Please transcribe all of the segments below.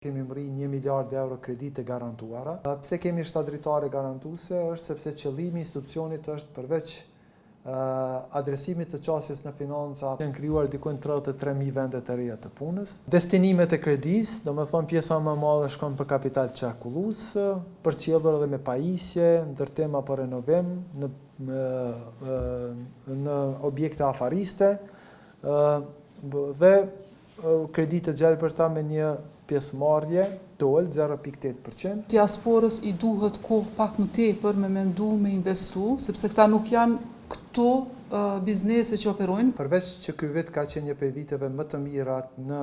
Kemi mri 1 miliard euro kredite garantuara. Pse kemi shtadritare garantuese është sepse qëllimi i institucionit është përveç adresimit të qasjes në financa janë krijuar diku në 33.000 vende të reja të punës. Destinimet e kredisë, domethënë pjesa më e madhe shkon për kapital çarkullues, përcjellur edhe me pajisje, ndërtema për renovim në objekte afariste dhe kredite gjelbërta me një pjesëmarrje doll 0.8%. Diasporës i duhet kohë pak më tepër me mendu, me investu, sepse këta nuk janë këto biznese që operojnë. Përveç që ky vit ka qenë një prej viteve më të mirat në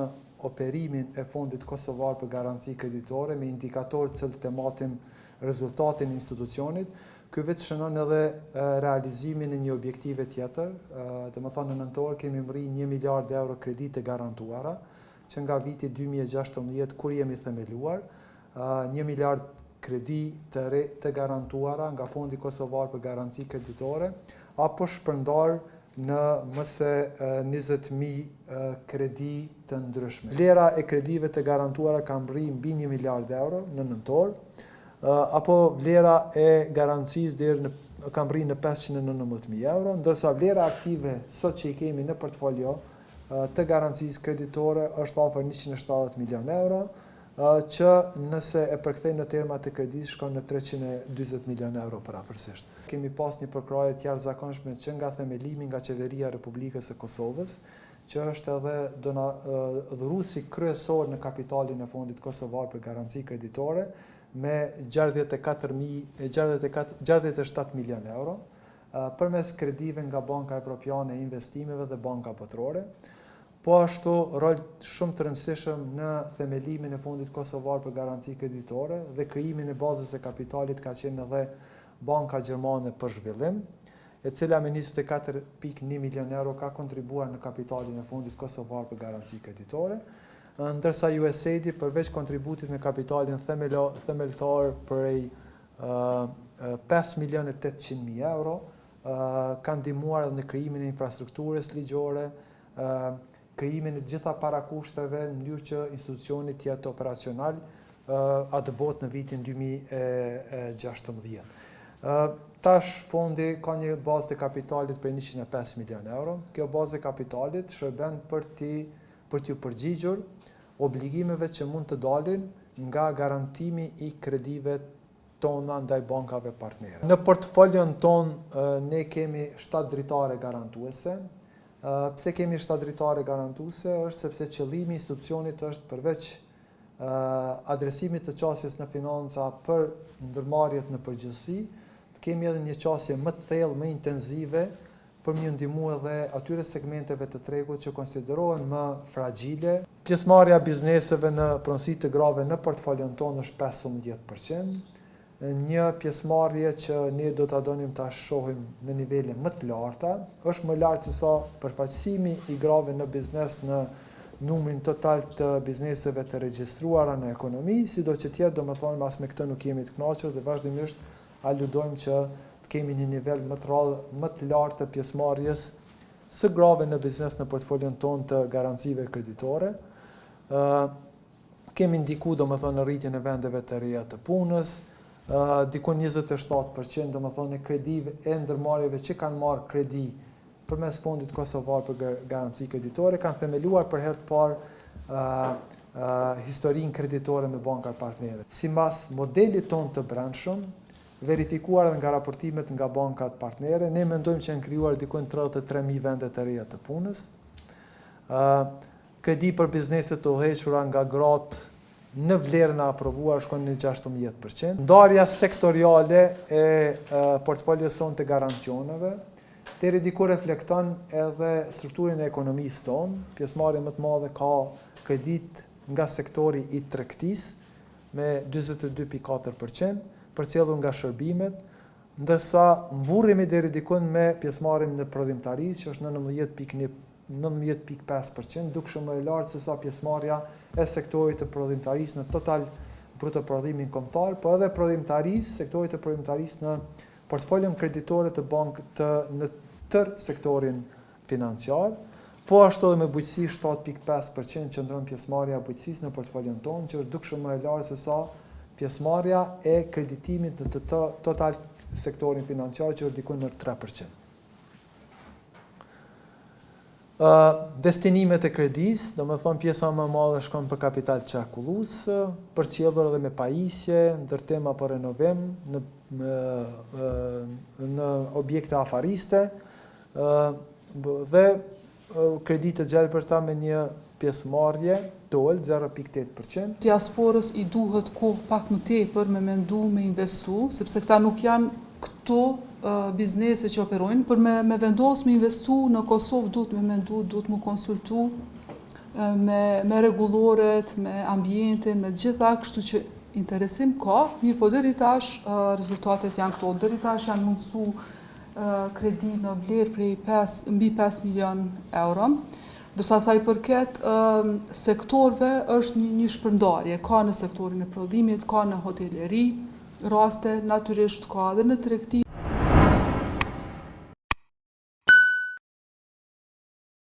operimin e Fondit Kosovar për Garanci Kreditore me indikatorë që të matin rezultatin e institucionit, ky vit shënon edhe realizimin e një objektive tjetër, domethënë në nëntor kemi mri 1 miliard euro kredite garantuara, që nga viti 2016 kur jemi themeluar, 1 miliard kredi të garantuara nga Fondi Kosovar për Garanci Kreditore, apo shpërndar në më se 20.000 kredi të ndryshme. Vlera e kredive të garantuara ka mri mbi 1 miliard euro në nëntor, apo vlera e garancisë ka mri në 519.000 euro, ndërsa vlera aktive sot që i kemi në portfolio të garancisë kreditore është afër 170 milion euro, që nëse e përkthejnë në terma të kredisë shkon në 320 milion euro përafërsisht. Kemi pas një përkraje të jashtëzakonshme që nga themelimi nga Qeveria e Republikës së Kosovës, që është edhe dhuruesi kryesor në kapitalin e Fondit Kosovar për Garanci Kreditore me 67 milion euro, përmes kredive nga Banka Evropiane e Investimeve dhe Banka Botërore. Po ashtu rol shumë të rëndësishëm në themelimin e Fondit Kosovar për Garanci Kreditore dhe krijimin e bazës së kapitalit ka qenë edhe Banka Gjermane për Zhvillim, e cila me 24.1 milion euro ka kontribuar në kapitalin e Fondit Kosovar për Garanci Kreditore, ndërsa USAID përveç kontributit në kapitalin themeltar prej 5.800.000 euro, kanë ndihmuar edhe në krijimin e infrastrukturës ligjore, krijimin e gjitha parakushteve në mënyrë që institucioni të jetë operacional atë botë në vitin 2016. Tash fondi ka një bazë të kapitalit për 105 milion euro. Kjo bazë e kapitalit shërben për t'ju përgjigjur obligimeve që mund të dalin nga garantimi i kredive tona ndaj bankave partnere. Në portfolion ton ne kemi 7 dritare garantuese. Pse kemi 7 dritare garantuese është sepse qëllimi i institucionit është përveç adresimit të qasjes në financa për ndërmarrjet në përgjithësi, kemi edhe një qasje më të thellë, më intenzive për më ndihmu edhe atyre segmenteve të tregut që konsiderohen më fragjile. Pjesëmarrja bizneseve në pronësi të grave në portfolion ton është 15%. Një pjesëmarrje që ne do ta donim ta shohim në nivele më të larta, është më lart se sa përfaqësimi i grave në biznes në numrin total të bizneseve të regjistruara në ekonomi, sido që tjetë, domethënë as me këtë nuk jemi të kënaqur dhe vazhdimisht aludojmë që të kemi një nivel më të lartë të pjesëmarrjes së grave në biznes në portfolion ton të garancive kreditore. Kemi ndiku domethënë në rritjen e vendeve të reja të punës, diku 27% domethënë kredive e ndërmarrjeve që kanë marrë kredi përmes Fondit Kosovar për Garanci Kreditore kanë themeluar për herë të parë historinë kreditore me bankat partnere. Sipas modelit ton të brendshëm, verifikuar nga raportimet nga bankat partnere, ne mendojmë që janë krijuar diku në 33.000 vende të reja të punës. Kredi për bizneset të udhëhequra nga gratë në vlerën e aprovuar shkon në 16%. Ndarja sektoriale e portfolio's son të garancioneve deri diku reflekton edhe strukturën e ekonomisë tonë. Pjesëmarrja më të madhe ka kredit nga sektori i tregtisë me 42.4%, përcjellur nga shërbimet, ndërsa mburrimi deri diku me pjesëmarrjen në prodhimtari që është në 19.5%, dukshëm më e lartë se sa pjesëmarrja e sektorit të prodhimtarisë në total bruto prodhimin kombëtar, po edhe sektorit të prodhimtarisë në portfolion kreditore të bankë në tërë sektorin financiar. po ashtu edhe me bujqësi 7.5% qëndron pjesëmarrja e bujqësisë në portfolion tonë, që është dukshëm më e lartë se sa pjesëmarrja e kreditimit në të total sektorin financiar, që është diku në 3%. Destinimet e kredis, do me thonë pjesa më e madhe shkon për kapital qarkullues, përcjellur edhe me pajisje, ndërtim apo renovim në objekte afariste dhe kredite gjelbërta me një pjesëmarrje toll 0.8%. Diasporës i duhet kohë pak më tepër me mendu, me investu, sepse këta nuk janë këto biznese që operojnë, për me vendos me investu në Kosovë duhet me mendu, duhet me konsultu me rregulloret, me ambientin, me gjitha, kështu që interesim ka, mirë po deri tash rezultatet janë këto, deri tash janë mundësu kredi në vlerë prej mbi 5 milion euro, dërsa sa i përket sektorve është një shpërndarje, ka në sektorin e prodhimit, ka në hoteleri, raste natyrisht ka edhe në tregti.